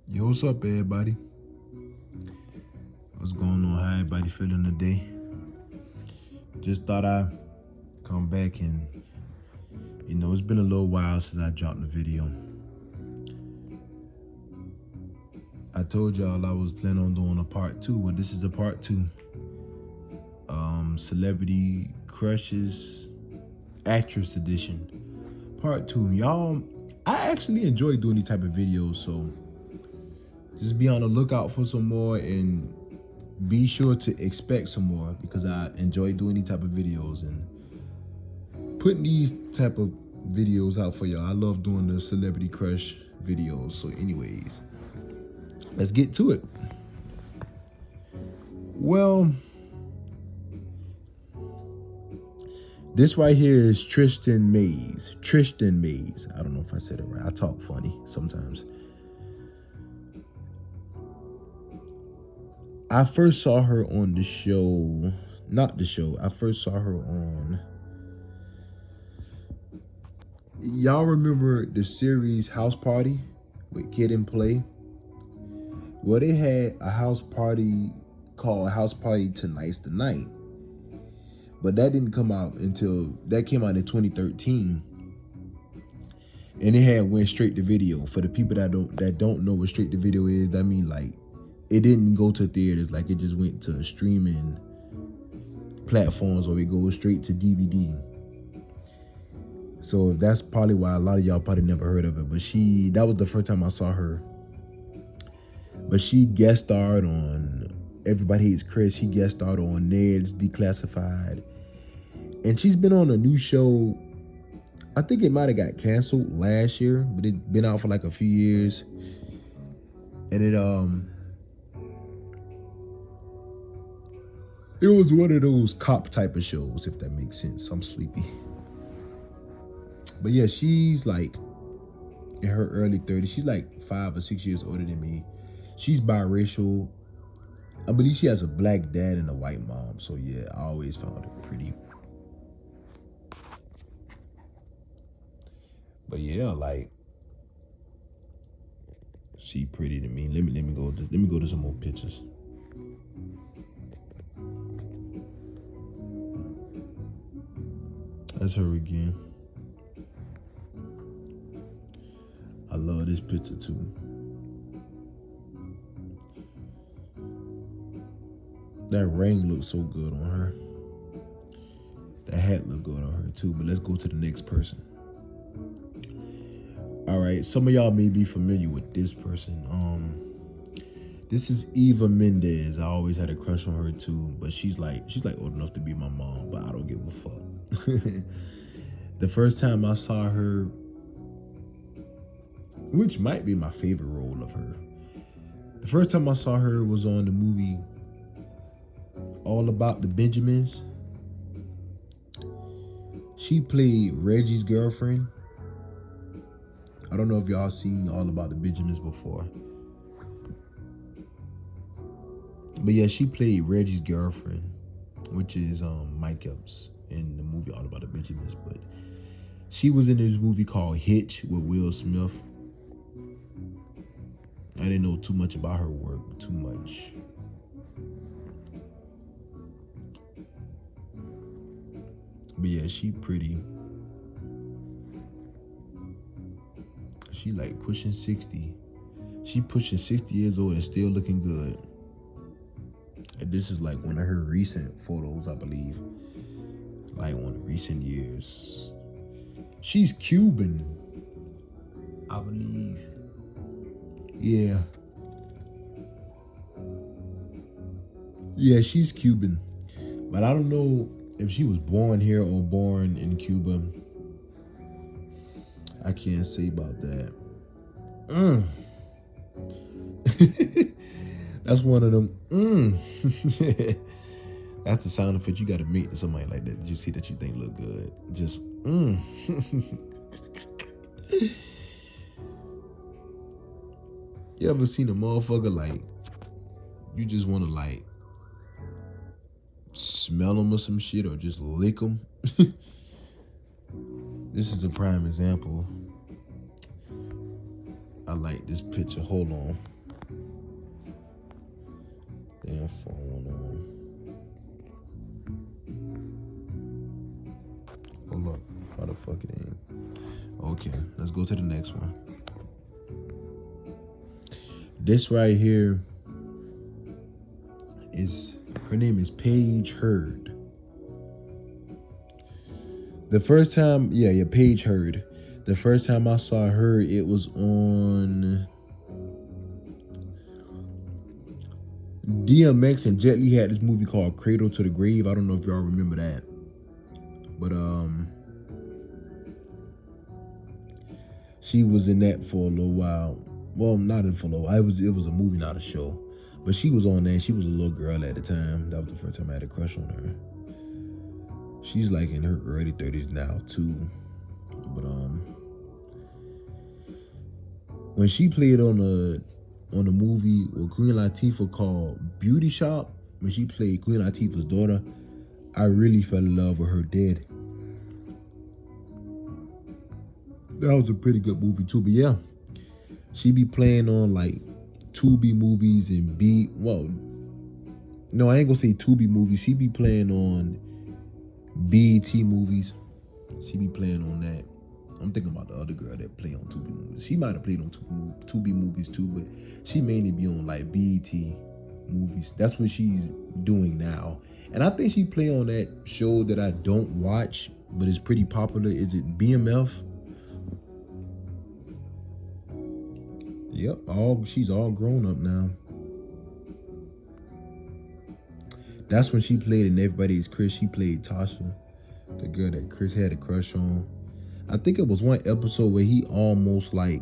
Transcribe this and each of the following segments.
Yo, what's up, everybody? What's going on? How everybody feeling today? Just thought I'd come back and, it's been a little while since I dropped the video. I told y'all I was planning on doing a part 2. Well, this is a part 2. Celebrity Crushes Actress Edition. Part 2. Y'all, I actually enjoy doing these type of videos, so just be on the lookout for some more and be sure to expect some more because I enjoy doing these type of videos and putting these type of videos out for y'all. I love doing the celebrity crush videos. So anyways, let's get to it. Well, this right here is Tristan Mays. Tristan Mays. I don't know if I said it right. I talk funny sometimes. I first saw her on the show, not the show. I first saw her on, y'all remember the series House Party with Kid and Play? Well, they had a house party called House Party Tonight's the Night. But that didn't come out that came out in 2013. And it had went straight to video. For the people that don't know what straight to video is, that mean like it didn't go to theaters, like it just went to streaming platforms or it goes straight to DVD. So that's probably why a lot of y'all probably never heard of it. But that was the first time I saw her. But she guest starred on Everybody Hates Chris. She guest starred on Ned's Declassified. And she's been on a new show. I think it might have got canceled last year, but it's been out for like a few years. And it was one of those cop type of shows, if that makes sense. I'm sleepy. But yeah, she's like in her early 30s. She's like 5 or 6 years older than me. She's biracial. I believe she has a black dad and a white mom. So yeah, I always found her pretty. But yeah, like she pretty to me. Let me go to some more pictures. That's her again. I love this picture too. That ring looks so good on her. That hat look good on her too. But let's go to the next person. All right, some of y'all may be familiar with this person. This is Eva Mendes. I always had a crush on her too, but she's like old enough to be my mom, but I don't give a fuck. The first time I saw her, which might be my favorite role of her, the first time I saw her was on the movie All About the Benjamins. She played Reggie's girlfriend. I don't know if y'all seen All About the Benjamins before. But yeah, she played Reggie's girlfriend, which is Mike Epps in the movie All About the Benjamins. But she was in this movie called Hitch with Will Smith. I didn't know too much about her work, too much. But yeah, she pretty. She like pushing 60. She pushing 60 years old and still looking good. And this is like one of her recent photos, I believe. Like one of recent years. She's Cuban, I believe. Yeah. Yeah, she's Cuban. But I don't know if she was born here or born in Cuba. I can't say about that. That's one of them. That's the sound effect you got to make to somebody like that. You see that you think look good. Just You ever seen a motherfucker like you just want to like smell them or some shit or just lick them? This is a prime example. I like this picture. Hold on. Damn phone on. Hold up. How the fuck it ain't? Okay, let's go to the next one. This right here is, her name is Paige Hurd. The first time, Paige Hurd. The first time I saw her, it was on DMX, and Jet Li had this movie called Cradle to the Grave. I don't know if y'all remember that. But she was in that for a little while. Well, not in for a little while. It was a movie, not a show. But she was on there. She was a little girl at the time. That was the first time I had a crush on her. She's like in her early 30s now too. But when she played on the movie with Queen Latifah called Beauty Shop, when she played Queen Latifah's daughter, I really fell in love with her dead. That was a pretty good movie too. But yeah, she be playing on like Tubi movies and no, I ain't gonna say Tubi movies. She be playing on BET movies. She be playing on that. I'm thinking about the other girl that play on Tubi movies. She might have played on Tubi movies too, but she mainly be on like BET movies. That's what she's doing now. And I think she play on that show that I don't watch, but it's pretty popular. Is it BMF? Yep, she's all grown up now. That's when she played in Everybody's Chris. She played Tasha, the girl that Chris had a crush on. I think it was one episode where he almost like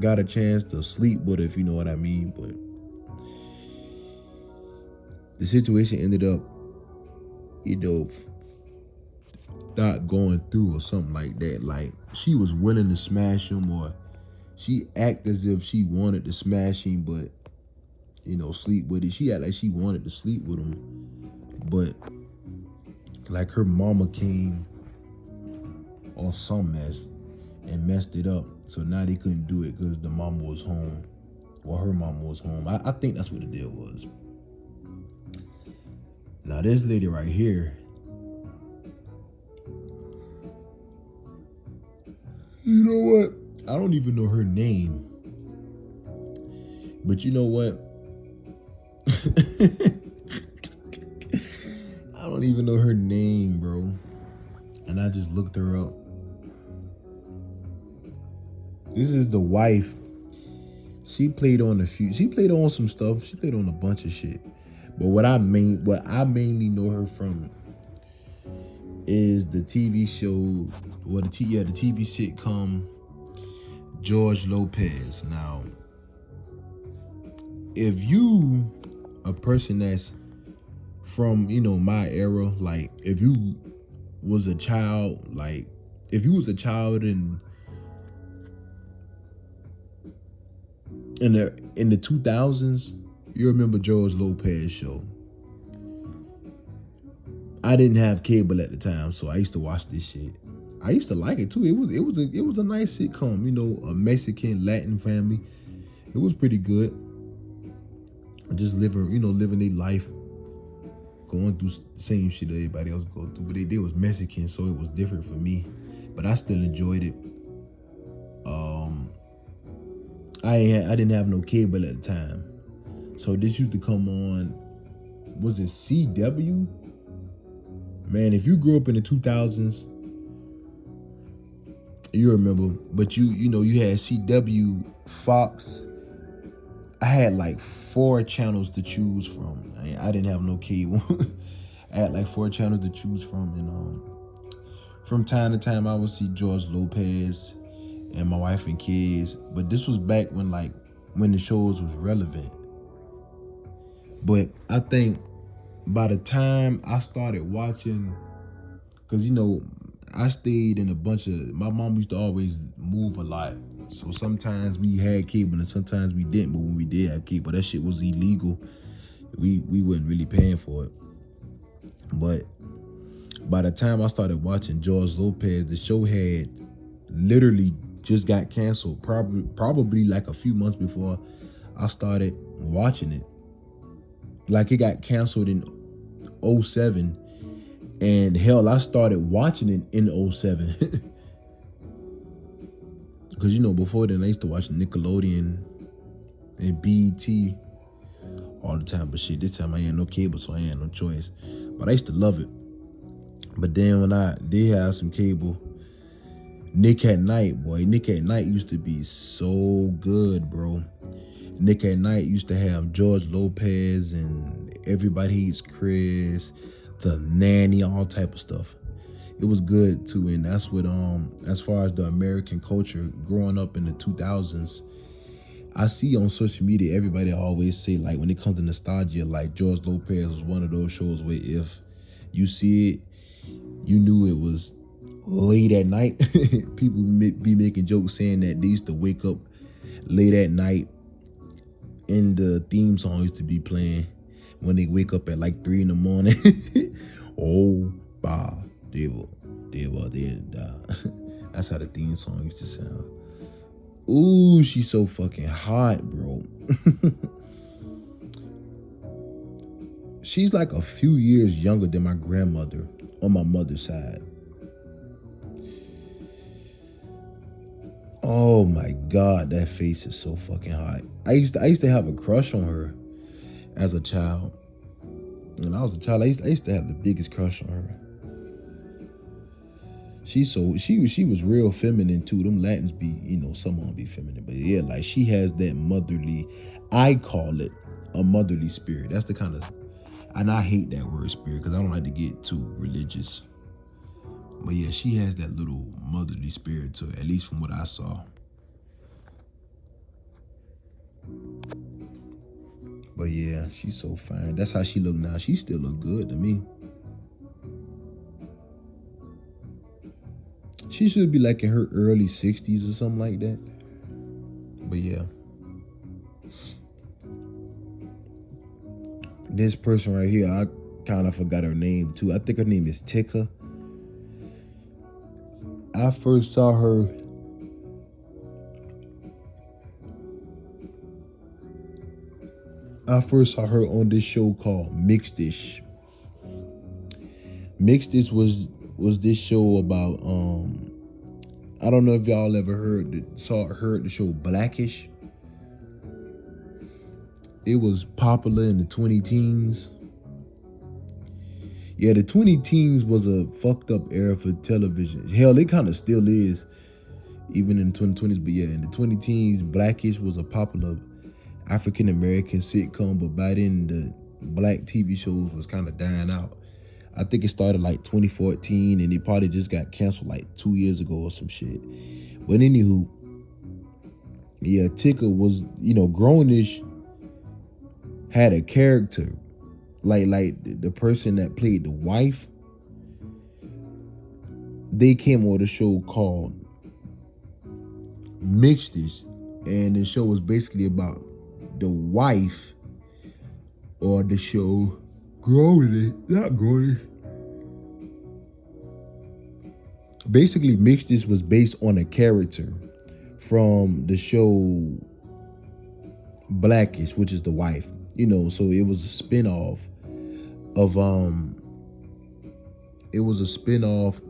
got a chance to sleep with her, if you know what I mean. But the situation ended up, not going through or something like that. Like she was willing to smash him, or she act as if she wanted to smash him, but sleep with it. She act like she wanted to sleep with him, but like her mama came on some mess and messed it up. So now they couldn't do it because the mama was home, or her mama was home. I think that's what the deal was. Now this lady right here, you know what? I don't even know her name. But you know what? I don't even know her name, bro. And I just looked her up. This is the wife. She played on some stuff. She played on a bunch of shit. But what I mainly know her from is the TV show, the TV sitcom George Lopez. Now, if you a person that's from, my era, like if you was a child, in the 2000s, you remember George Lopez show. I didn't have cable at the time, so I used to watch this shit. I used to like it too. It was a nice sitcom, a Mexican Latin family. It was pretty good. Just living their life, going through the same shit that everybody else go through. But they was Mexican, so it was different for me. But I still enjoyed it. I didn't have no cable at the time, so this used to come on. Was it CW? Man, if you grew up in the 2000s, you remember. But you had CW, Fox. I had like 4 channels to choose from. I didn't have no cable. I had like 4 channels to choose from, and from time to time I would see George Lopez and My Wife and Kids. But this was back when the shows was relevant. But I think by the time I started watching, because I stayed in a bunch of, my mom used to always move a lot. So sometimes we had cable and sometimes we didn't. But when we did have cable, that shit was illegal. We wasn't really paying for it. But by the time I started watching George Lopez, the show had literally just got canceled. Probably like a few months before I started watching it. Like it got canceled in '07, and hell, I started watching it in '07. Because before then I used to watch Nickelodeon and BET all the time. But shit, this time I ain't no cable, so I ain't no choice. But I used to love it. But then when I did have some cable, Nick at Night, boy. Nick at Night used to be so good, bro. Nick at Night used to have George Lopez and Everybody Hates Chris, The Nanny, all type of stuff. It was good too, and that's what as far as the American culture growing up in the 2000s, I see on social media everybody always say, like, when it comes to nostalgia, like George Lopez was one of those shows where if you see it, you knew it was late at night. People be making jokes saying that they used to wake up late at night and the theme song used to be playing when they wake up at like 3 in the morning. Oh, bah, devil, that's how the theme song used to sound. Ooh, she's so fucking hot, bro. She's like a few years younger than my grandmother on my mother's side. Oh my God, that face is so fucking hot. I used to have a crush on her as a child. When I was a child, I used to have the biggest crush on her. She was real feminine too. Them Latins be, some of them be feminine, but yeah, like she has that motherly, I call it a motherly spirit. That's the kind of, and I hate that word spirit because I don't like to get too religious. But yeah, she has that little motherly spirit to her, at least from what I saw. But yeah, she's so fine. That's how she look now. She still look good to me. She should be like in her early 60s or something like that. But yeah. This person right here, I kind of forgot her name too. I think her name is Tika. I first saw her on this show called Mixed-ish. Mixed-ish was this show about I don't know if y'all ever heard the show Blackish. It was popular in the 20 teens. Yeah, the 20 teens was a fucked up era for television. Hell, it kind of still is, even in the 2020s. But yeah, in the 20 teens, Blackish was a popular African American sitcom. But by then, the black TV shows was kind of dying out. I think it started like 2014, and it probably just got canceled like 2 years ago or some shit. But anywho, yeah, Tika was, Grownish had a character. Like the person that played the wife, they came on a show called Mixed-ish, and the show was basically about the wife, or the show not Grownish. Basically, Mixed-ish was based on a character from the show Blackish, which is the wife. So it was a spinoff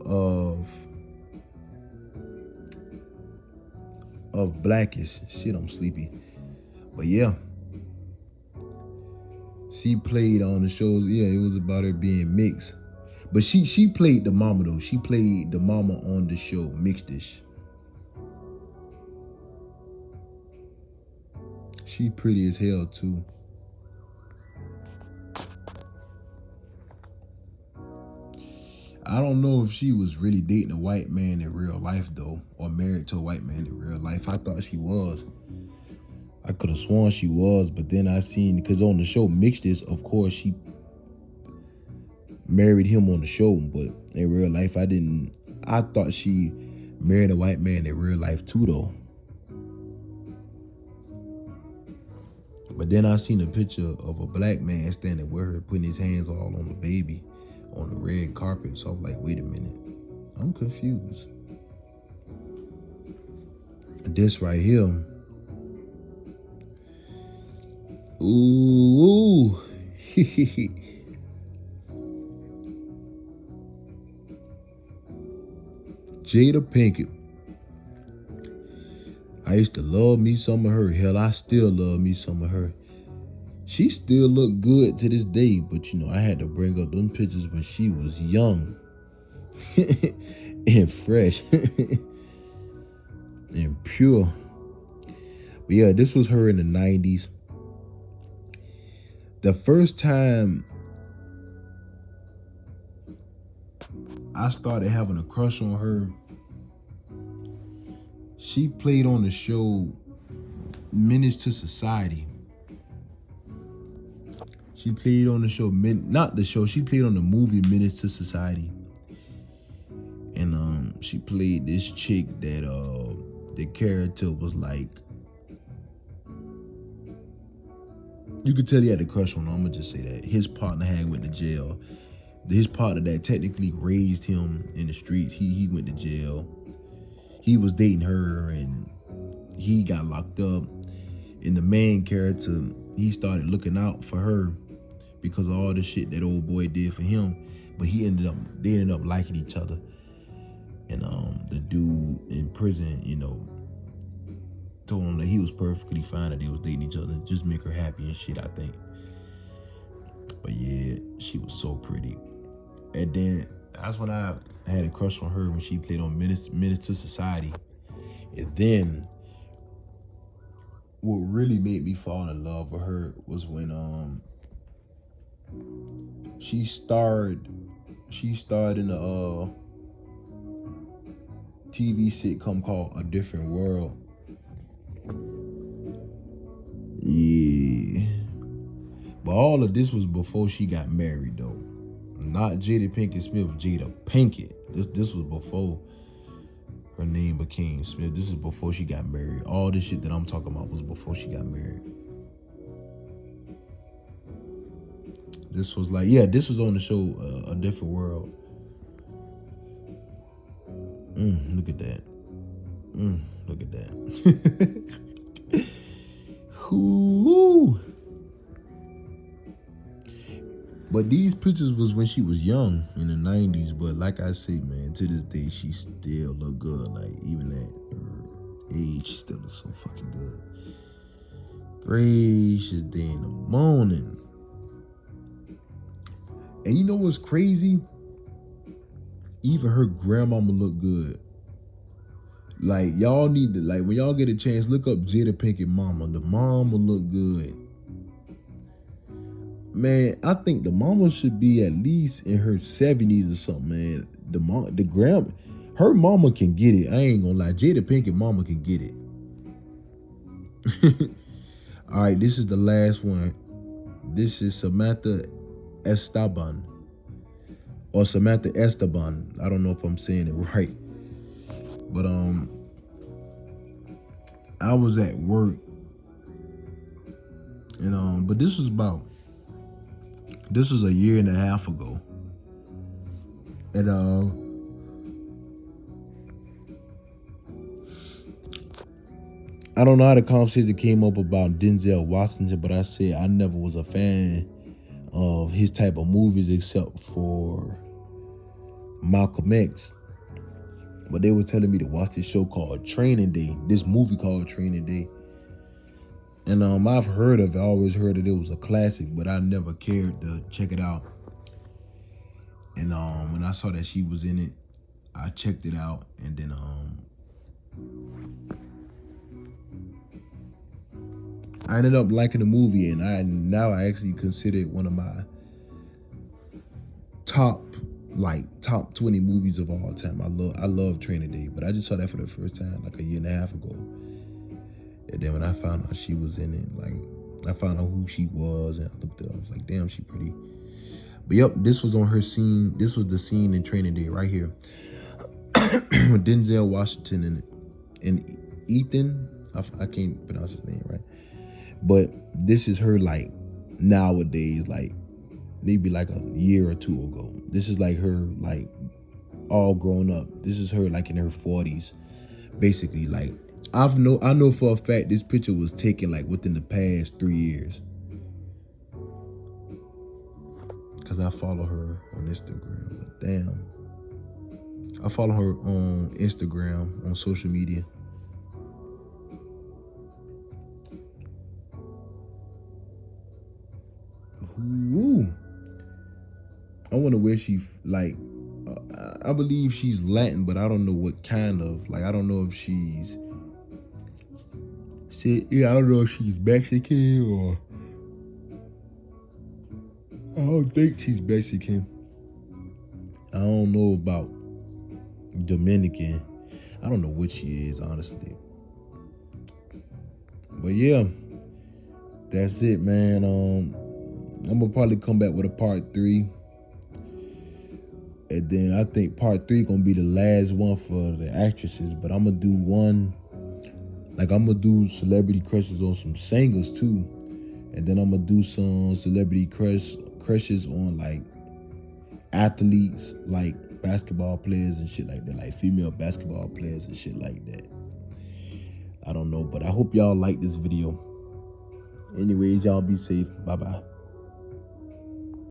of of Blackish. Shit, I'm sleepy. But yeah. She played on the shows. Yeah, it was about her being mixed. But she played the mama though. She played the mama on the show Mixed-ish. She pretty as hell too. I don't know if she was really dating a white man in real life though, or married to a white man in real life. I thought she was. I could have sworn she was, but then I seen, because on the show Mixed-ish, of course she married him on the show, but in real life I thought she married a white man in real life too though. But then I seen a picture of a black man standing with her, putting his hands all on the baby on the red carpet. So I was like, wait a minute, I'm confused. This right here, ooh, Jada Pinkett. I used to love me some of her. Hell, I still love me some of her. She still look good to this day, but you know, I had to bring up them pictures when she was young and fresh and pure. But yeah, this was her in the 90s. The first time I started having a crush on her, she played on the show Menace to Society. She played on the show, not the show, she played on the movie Menace to Society. And she played this chick that the character was like, you could tell he had a crush on her. I'm gonna just say that. His partner had went to jail. His partner that technically raised him in the streets, he went to jail. He was dating her and he got locked up. And the main character, he started looking out for her because of all the shit that old boy did for him. But they ended up liking each other. And the dude in prison, you know, told him that he was perfectly fine that they was dating each other, just make her happy and shit, I think. But yeah, she was so pretty. And then that's when I had a crush on her when she played on Menace to Society. And then what really made me fall in love with her was when she starred in a TV sitcom called A Different World. Yeah. But all of this was before she got married though. Not Jada Pinkett Smith, Jada Pinkett. This was before her name became Smith. This is before she got married. All this shit that I'm talking about was before she got married. This was like, yeah, this was on the show A Different World. Look at that. Look at that. Ooh. But these pictures was when she was young in the 90s. But like I say, man, to this day, she still look good. Like, even at her age, she still looks so fucking good. Gracious day in the morning. And you know what's crazy? Even her grandmama look good. Like, y'all need to, like, when y'all get a chance, look up Jada Pinkett mama. The mama look good. Man, I think the mama should be at least in her 70s or something, man. Her mama can get it. I ain't gonna lie. Jada Pinkett mama can get it. All right, this is the last one. This is Samantha Esteban. Or Samantha Esteban. I don't know if I'm saying it right. But I was at work. And but this was a year and a half ago. And I don't know how the conversation came up about Denzel Washington, but I said I never was a fan of his type of movies except for Malcolm X. But they were telling me to watch this show called Training Day, this movie called Training Day. And I've heard of it, I always heard that it was a classic, but I never cared to check it out. And when I saw that she was in it, I checked it out, and then I ended up liking the movie, and I actually consider it one of my top 20 movies of all time. I love Training Day, but I just saw that for the first time like a year and a half ago. And then when I found out she was in it, like, I found out who she was, and I looked up, I was like, damn, she pretty. But yep, this was on her scene. This was the scene in Training Day right here. With Denzel Washington in it. And Ethan, I can't pronounce his name right. But this is her, like, nowadays, like, maybe like a year or two ago. This is like her, like, all grown up. This is her, like, in her 40s. Basically, like, I know for a fact this picture was taken, like, within the past 3 years. because I follow her on Instagram. But damn, I follow her on Instagram, on social media. Ooh. I wonder where she, like, I believe she's Latin, but I don't know what kind of, like, I don't know if she's, I don't know if she's Mexican or, I don't think she's Mexican. I don't know about Dominican. I don't know what she is, honestly. But yeah, that's it, man. I'm gonna probably come back with a part 3. And then I think part 3 gonna be the last one for the actresses. But I'm gonna do one, like I'm gonna do celebrity crushes on some singers too. And then I'm gonna do some celebrity crushes on like athletes, like basketball players and shit like that, like female basketball players and shit like that. I don't know, but I hope y'all like this video. Anyways, y'all be safe. Bye-bye.